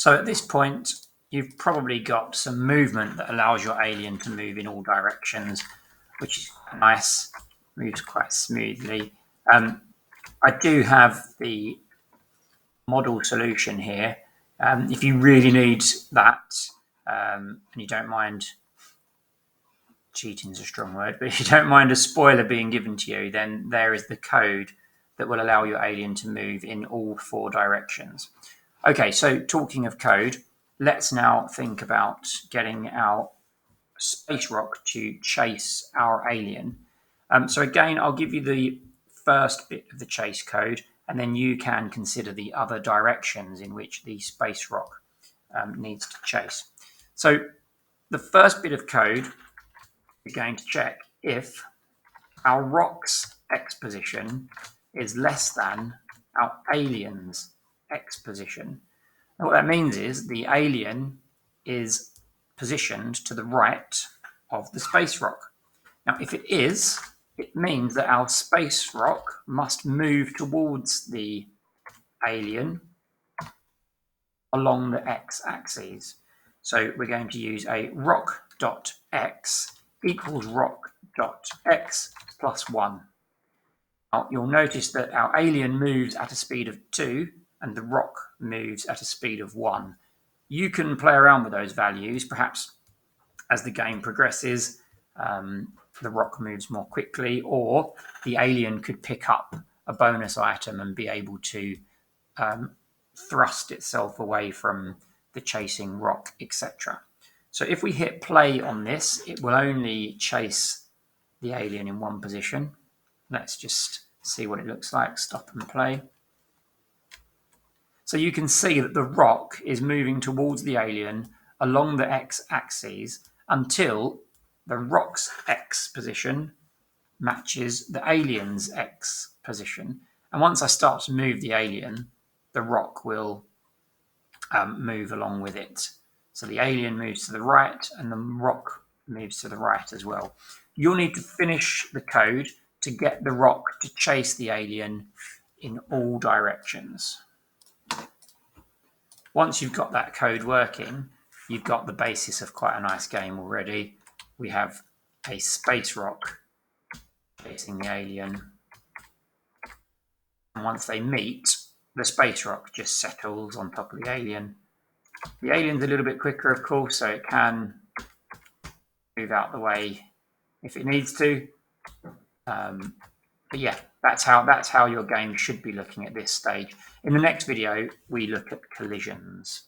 So at this point, you've probably got some movement that allows your alien to move in all directions, which is nice, moves quite smoothly. I do have the model solution here. If you really need that, and you don't mind, cheating is a strong word, but if you don't mind a spoiler being given to you, then there is the code that will allow your alien to move in all 4 directions. Okay, so talking of code, let's now think about getting our space rock to chase our alien. So again, I'll give you the first bit of the chase code, and then you can consider the other directions in which the space rock needs to chase. So the first bit of code, we're going to check if our rock's x position is less than our alien's x position. And what that means is the alien is positioned to the right of the space rock. Now, if it is, it means that our space rock must move towards the alien along the x-axis. So we're going to use a rock.x equals rock.x plus 1. Now, you'll notice that our alien moves at a speed of 2 and the rock moves at a speed of 1. You can play around with those values. Perhaps as the game progresses, the rock moves more quickly, or the alien could pick up a bonus item and be able to thrust itself away from the chasing rock, etc. So if we hit play on this, it will only chase the alien in one position. Let's just see what it looks like. Stop and play. So you can see that the rock is moving towards the alien along the x-axis until the rock's x position matches the alien's x position. And once I start to move the alien, the rock will move along with it. So the alien moves to the right and the rock moves to the right as well. You'll need to finish the code to get the rock to chase the alien in all directions. Once you've got that code working, you've got the basis of quite a nice game already. We have a space rock chasing the alien. And once they meet, the space rock just settles on top of the alien. The alien's a little bit quicker, of course, so it can move out the way if it needs to. But yeah, that's how your game should be looking at this stage. In the next video, we look at collisions.